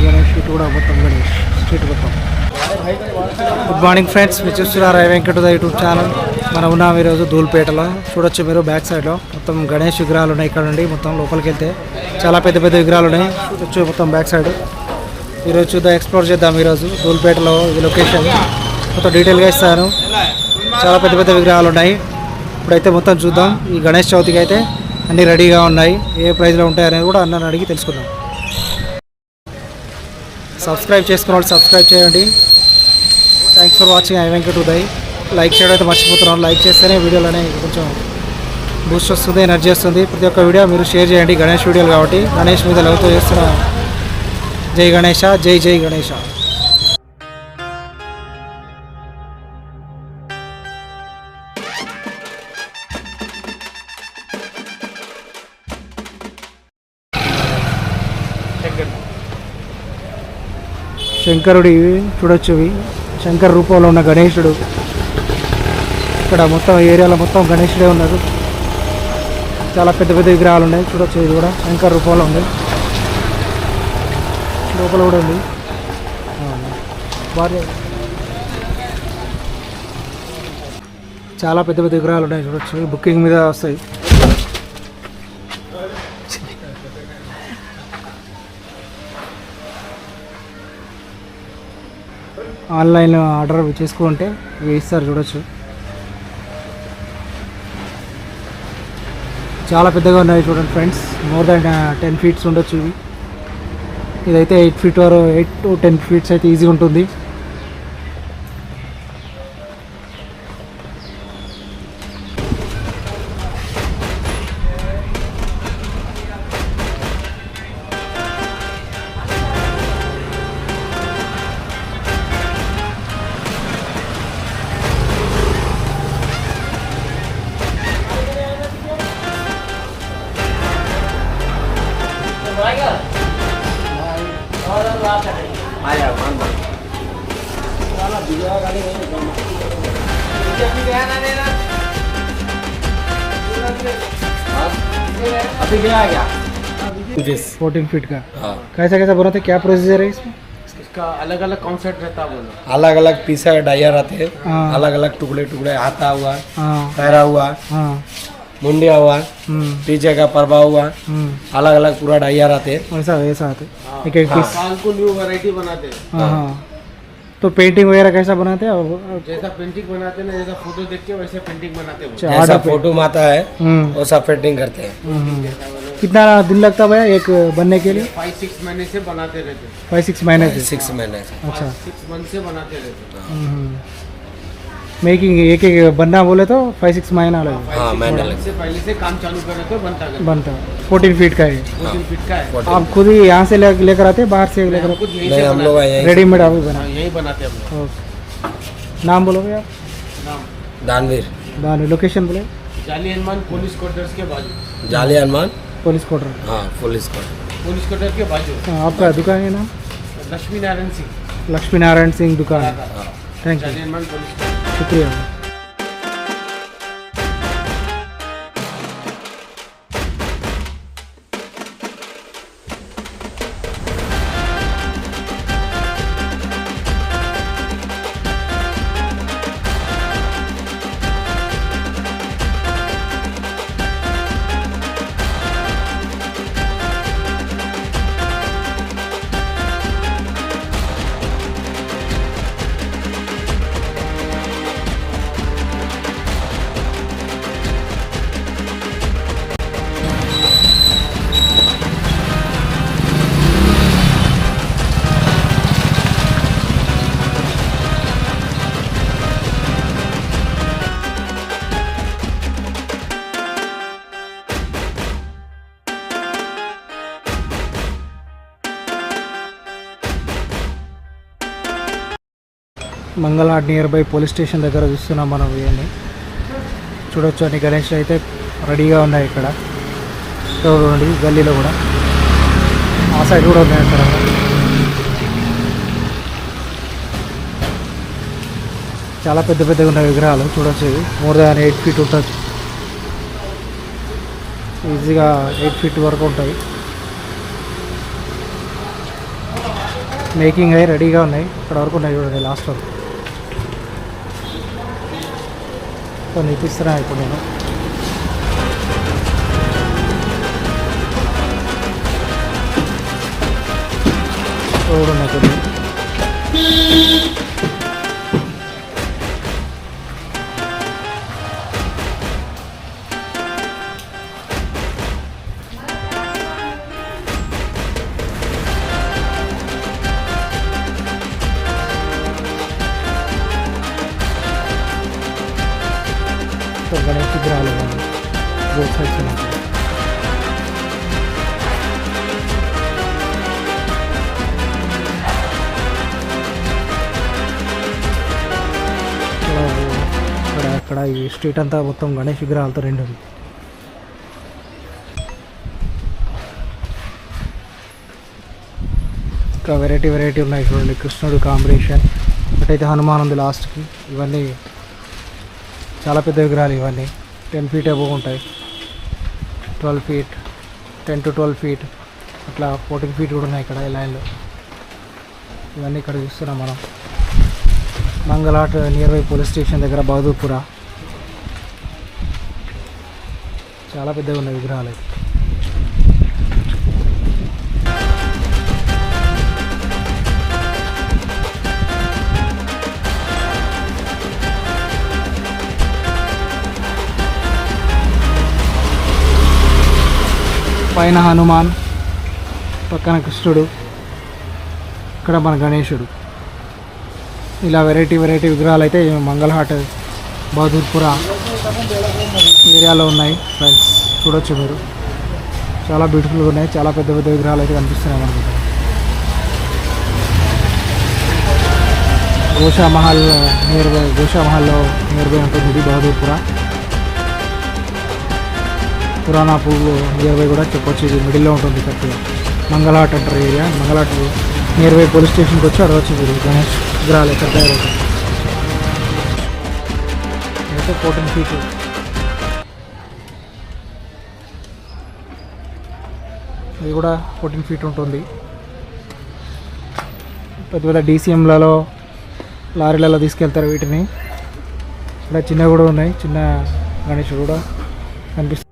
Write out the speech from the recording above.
Ganesh street కూడా మొత్తం Ganesh street మొత్తం. గుడ్ మార్నింగ్ ఫ్రెండ్స్, మీరు చూస్తున్నారు ఐ వెంకట్ యూట్యూబ్ ఛానల్. మనం ఉన్నాం ఈరోజు ధూల్పేటలో. చూడొచ్చు మీరు బ్యాక్ సైడ్లో మొత్తం గణేష్ విగ్రహాలు ఉన్నాయి. ఇక్కడ నుండి మొత్తం లోపలికి వెళ్తే చాలా పెద్ద పెద్ద విగ్రహాలు ఉన్నాయి. చూడొచ్చు మొత్తం బ్యాక్ సైడ్. ఈరోజు చూద్దాం, ఎక్స్ప్లోర్ చేద్దాం ఈరోజు ధూల్పేటలో ఈ లొకేషన్ మొత్తం డీటెయిల్గా ఇస్తాను. చాలా పెద్ద పెద్ద విగ్రహాలు ఉన్నాయి. ఇప్పుడైతే మొత్తం చూద్దాం. ఈ గణేష్ చవితికి అయితే అన్నీ రెడీగా ఉన్నాయి. ఏ ప్రైజ్లో ఉంటాయి అనేది కూడా అన్నని అడిగి తెలుసుకుందాం. సబ్స్క్రైబ్ చేసుకున్న వాళ్ళు సబ్స్క్రైబ్ చేయండి. Thanks for watching I Venkat Uday. Like చేయడం అయితే మర్చిపోతున్నాను. లైక్ చేస్తేనే వీడియోలోనే కొంచెం బూస్ట్ వస్తుంది, ఎనర్జీ వస్తుంది. ప్రతి ఒక్క వీడియో మీరు షేర్ చేయండి. గణేష్ వీడియోలు కాబట్టి గణేష్ మీద లవ్తో చేస్తున్న జై గణేష, జై జై గణేష. శంకరుడి చూడొచ్చు, శంకర్ రూపంలో ఉన్న గణేశుడు. ఇక్కడ మొత్తం ఏరియాలో మొత్తం గణేశుడే ఉన్నారు. చాలా పెద్ద పెద్ద విగ్రహాలు ఉన్నాయి. చూడొచ్చు, ఇది కూడా శంకర్ రూపంలో ఉంది. లోపల కూడా ఉంది. చాలా పెద్ద పెద్ద విగ్రహాలు ఉన్నాయి. చూడొచ్చు, బుకింగ్ మీద వస్తాయి. ఆన్లైన్ ఆర్డర్ చేసుకుంటే ఇస్తారు. చూడొచ్చు, చాలా పెద్దగా ఉన్నాయి. చూడండి ఫ్రెండ్స్, మోర్ దాన్ 10 feet ఉండొచ్చు. ఇదైతే 8 feet వరకు, 8 to 10 feet అయితే ఈజీగా ఉంటుంది. अभी गया क्या? 14 feet का। कैसा कैसा बनाते, क्या प्रोसीजर है इसमें? इसका अलग अलग कॉन्सेप्ट रहता है। बोलो, अलग अलग पीसा डायर आते हैं, अलग अलग टुकड़े टुकड़े, हाथा हुआ, पैरा हुआ, मुंडिया हुआ, पीछे का परवा हुआ, अलग अलग पूरा डायर आते हैं। ऐसा वैसा आते एक एक पीस। साल को न्यू वैरायटी बनाते हैं। हाँ, तो पेंटिंग वगैरह कैसा बनाते हैं? जैसा पेंटिंग बनाते हैं ना, जैसा फोटो देख के वैसे पेंटिंग बनाते हैं। जैसा फोटो में आता है वैसा पेंटिंग करते हैं। कितना दिन लगता है भैया एक बनने के लिए? 5-6 महीने से बनाते रहते हैं। 5-6 महीने से? 6 महीने से। अच्छा, 6 मंथ से बनाते रहते हैं। मेकिंग एक एक बनना बोले तो 5-6 महीना लगेगा। हाँ, महीना से पहले से काम चालू करे तो बनता 14 feet का है। 14 फीट का है। आप खुद ही यहाँ से लेकर आते हैं, बाहर से लेकर? खुद यहीं नहीं, से हम लोग रेडीमेड आप बना? यही बनाते हैं हम लोग। ओके, नाम बोलो भैया। नाम दानवीर। दान, लोकेशन बोले? जाली हनुमान पुलिस क्वार्टर्स के बाजू। जाली हनुमान पुलिस क्वार्टर। हाँ, पुलिस क्वार्टर के बाजू। आपका दुकान है नाम? लक्ष्मी नारायण सिंह। लक्ष्मी नारायण सिंह दुकान। थैंक यू, जाली हनुमान पुलिस। शुक्रिया। మంగళాడ్ నియర్ బై పోలీస్ స్టేషన్ దగ్గర చూస్తున్నాం మనం. ఇవన్నీ చూడొచ్చు, అన్ని గణేష్ అయితే రెడీగా ఉన్నాయి ఇక్కడ. చూడండి, గల్లీలో కూడా, ఆ సైడ్ కూడా ఉన్నాయి అక్కడ. చాలా పెద్ద పెద్దగా ఉన్న విగ్రహాలు చూడొచ్చు. ఇవి మోర్ దాన్ 8 feet ఉంటుంది, ఈజీగా 8 feet వరకు ఉంటాయి. మేకింగ్ అయ్యి రెడీగా ఉన్నాయి. ఇక్కడ వరకు ఉన్నాయి చూడండి, లాస్ట్ వరకు. సో నిపిస్తున్నా ఇప్పుడు నేను. చూడండి కొన్ని గణేష్ విగ్రహాలు బోత్ సైడ్స్ ఉన్నాయి. అక్కడ ఈ స్ట్రీట్ అంతా మొత్తం గణేష్ విగ్రహాలతో రెండు ఉంది. ఇంకా వెరైటీ వెరైటీ ఉన్నాయి చూడండి. కృష్ణుడు కాంబినేషన్, ఒకటైతే హనుమాన్ ఉంది లాస్ట్కి. ఇవన్నీ చాలా పెద్ద విగ్రహాలు. ఇవన్నీ 10 feet అబోవ్ ఉంటాయి. 12 feet, 10 to 12 feet, అట్లా 14 feet కూడా ఉన్నాయి ఇక్కడ ఈ లైన్లో. ఇవన్నీ ఇక్కడ చూస్తున్నాం మనం. Mangalhat near by police station దగ్గర బహదూర్పురా. చాలా పెద్దగా ఉన్నాయి విగ్రహాలు. పైన హనుమాన్, పక్కన కృష్ణుడు, ఇక్కడ మన గణేశుడు. ఇలా వెరైటీ వెరైటీ విగ్రహాలు అయితే మంగళహాట్ బహదూర్పురా ఏరియాలో ఉన్నాయి ఫ్రెండ్స్. చూడొచ్చు మీరు, చాలా బ్యూటిఫుల్గా ఉన్నాయి. చాలా పెద్ద పెద్ద విగ్రహాలు అయితే కనిపిస్తున్నాయి మనకు. గోషా మహల్ నియర్ బై, గోషా మహల్లో నియర్ బై ఉంటుంది ఇది బహదూర్పురా. పురాణా పూలు నియర్ బై కూడా చెప్పొచ్చు. ఇది మిడిల్లో ఉంటుంది కరెక్ట్గా. మంగళహాట్ అంటారు area. Mangalhat near by police స్టేషన్కి వచ్చి అడగచ్చు మీరు గణేష్ విగ్రహాలు ఎక్కడ తయారవుతాయి. అయితే 14 feet. ఇది కూడా 14 feet ఉంటుంది. పెద్ద పెద్ద DCMలలో లారీలలో తీసుకెళ్తారు వీటిని. ఇక్కడ చిన్నవి కూడా ఉన్నాయి. చిన్న గణేషుడు కూడా కనిపిస్తుంది.